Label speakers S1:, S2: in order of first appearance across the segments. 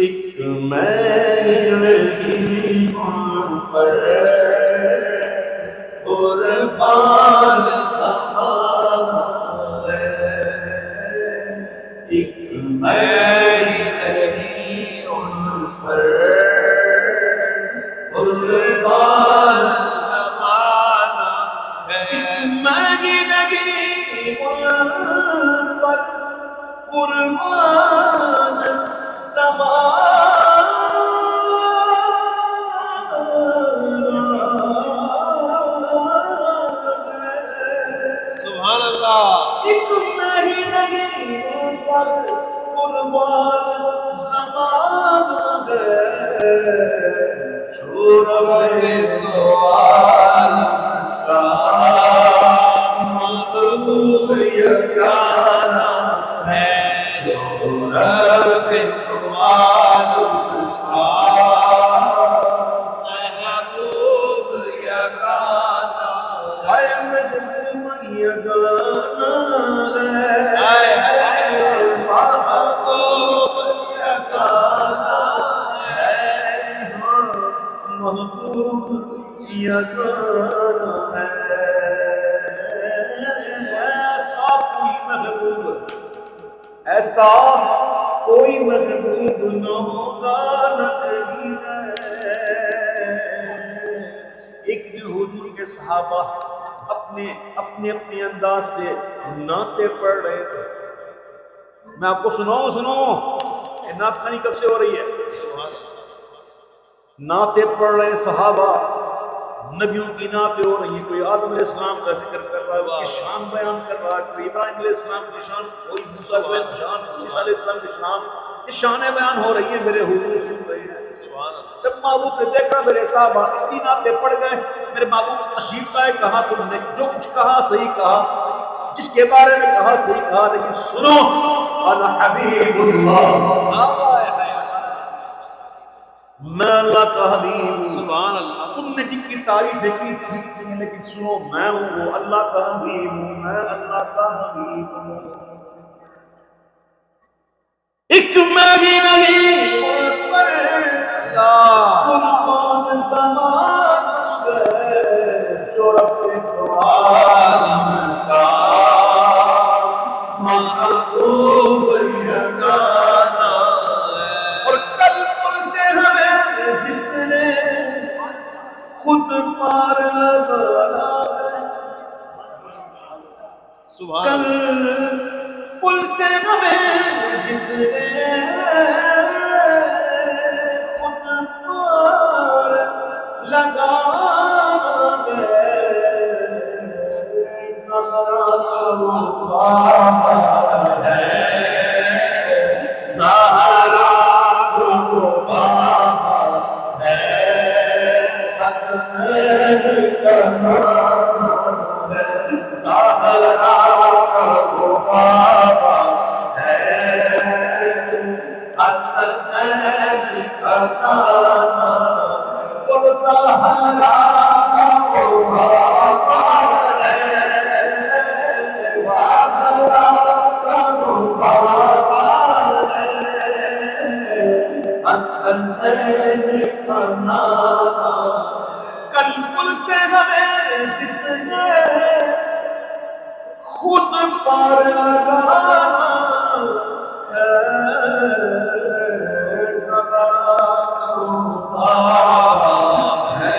S1: ایک میل ایمان پر قربان زمانہ ہے، ایک میل ایمان پر قربان زمانہ ہے، ایک میل ایمان پر قربان سبحان اللہ، ایک مہینے پر قربان زمان ہے، جو رب تو عالم کا محبوب یگانہ ہے، جو رب تو عالم کا محبوب یگانہ ہے، محبوب یگانہ ہے، محبوب یگانہ ہے، محبوب یگانہ ہے، ایسا کوئی محبوب، ایسا کوئی محبوب نہ ہوگا نہ کہیں ہے۔ ایک دن حضور کے صحابہ اپنے انداز سے نعتیں پڑھ رہے تھے۔ میں آپ کو سنو یہ نعت خوانی کب سے ہو رہی ہے؟ نعتیں پڑھ رہے صحابہ، نبیوں کی نعتیں ہو رہی ہیں، کوئی آدم علیہ السلام کا ذکر کر رہا ہے، ان کی شان بیان کر رہا ہے، کوئی ابراہیم علیہ السلام کی شان، کوئی موسیٰ کی شان، عیسیٰ علیہ السلام کی شان، یہ شانیں بیان ہو رہی ہیں، میرے حضور سن رہے ہیں۔ جب محبوب نے دیکھا میرے صحابہ اتنی نعتیں پڑھ گئے، میرے محبوب تشریف لائے، کہا تم نے جو کچھ کہا صحیح کہا، جس کے بارے میں کہا صحیح کہا، لیکن سنو انا حبیب اللہ، میں اللہ کا حبیب ہوں۔ سبحان اللہ، تم نے جن کی تعریفیں کی ٹھیک تھی، لیکن سنو میں ہوں وہ اللہ کا حبیب ہوں، میں اللہ کا حبیب ہوں۔ ایک میں بھی نہیں پر قربان زمان ہے، جو رب تو عالم کا محبوب یگانہ ہے، اور کل پل سے ہمیں جس نے خود پار لگانا ہے، کل پل سے ہمیں جس نے خود پار لگانا ہے، زہرا کا وہ بابا ہے، زہرا کا وہ بابا ہے، حسن کا نام ہے، زہرا کا وہ بابا ہے، حسن کا نام، اور زہرا کا وہ بابا ہے، زہرا کا وہ بابا ہے، حسن کا نام، کل پل سے ہمیں جس نے خود پار لگانا ہے، زہرا ہے،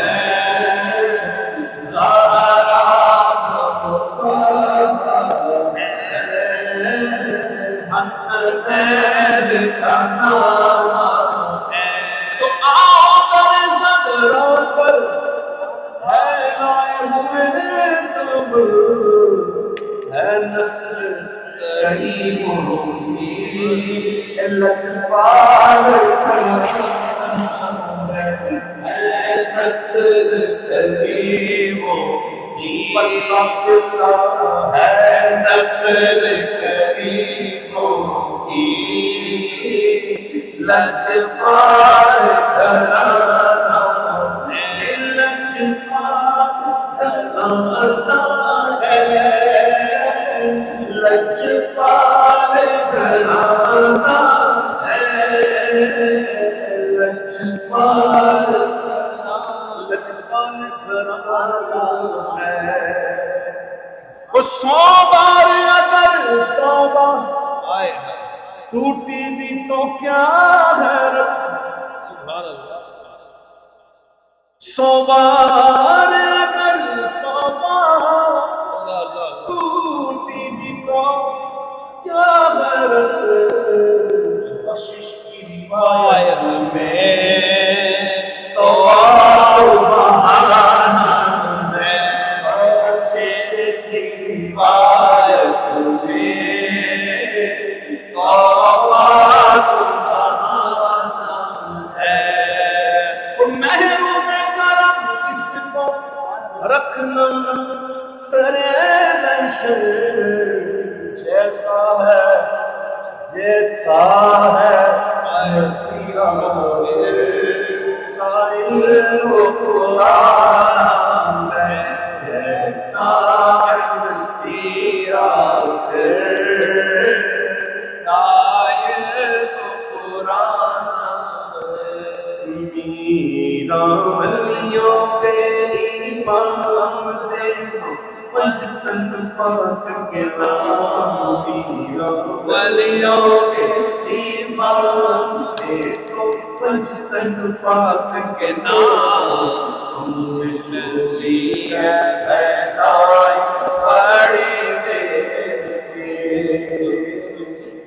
S1: زہرا ہے، حسن کا نام ہے، تو آؤ در زہرا پر ہے لائے ہوئے تم، ہے نسل کریموں کی لجپال کرام ہے، نسل کریموں کی پتہ ہے، نسل کریموں کی لجپال کرام ہے، لجپال کرام ہے، لجپال گھرانہ ہے، ٹوٹی بھی تو کیا ہے
S2: سبحان اللہ
S1: سو بار اگر توبہ
S2: اللہ
S1: ٹوٹی بھی تو کیا ہے بخشش کی روایت میں تو بہانا ہے بخشش کی روایت میں محروم کرم اس کو رکھنا سرے بشر جیسا ہے سائل و قرآن ہے جیسا سیرات سائل و قرآن میرا ولیوں تیری امام دیکھو پنجتن پاک کے نام میرا ولیوں تیری امام دیکھو پنجتن پاک کے نام ہم نے چلی ہے پیدائی کھڑی دیر سے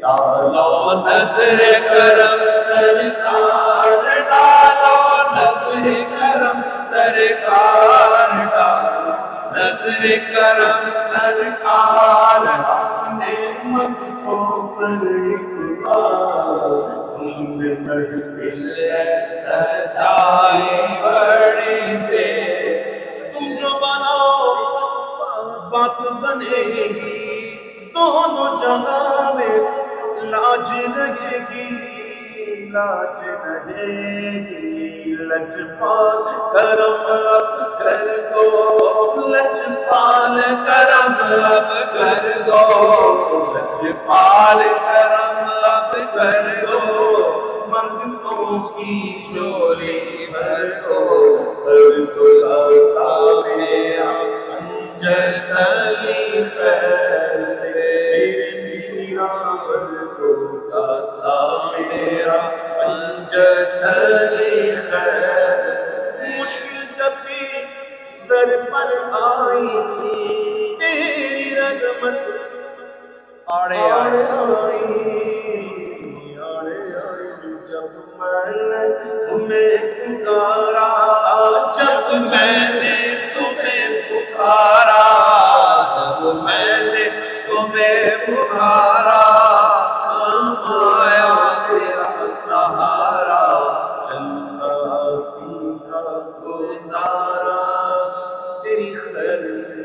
S1: ڈالو نظر کرم سرکار ڈالو نظر کرم سرکار ڈالو نظر کرم سرکار اپنے مدحوں پر ایک بار تم نے محفل سجائی بڑی دیر تم جو بناؤ بات بنے گی دونوں جہاں میں لاج رہے گی لاج رہے گی لجپال کرم اب کر دو لجپال کرم اب کر دو لجپال کرم اب کر دو منگتوں کی جھولی بھر دو ایسا میرا امجد علی خیر سے میرا بردو کا سا میرا امجد علی خیر مشکل جب بھی سر پر آئی تیری رحمت آڑے آئی جب میں نے تمہیں پکارا جب میں نے تمہیں پکارا جب میں نے تمہیں پکارا کام آیا تیرا سہارا چلتا سیکھا گزارا تیری خیر سے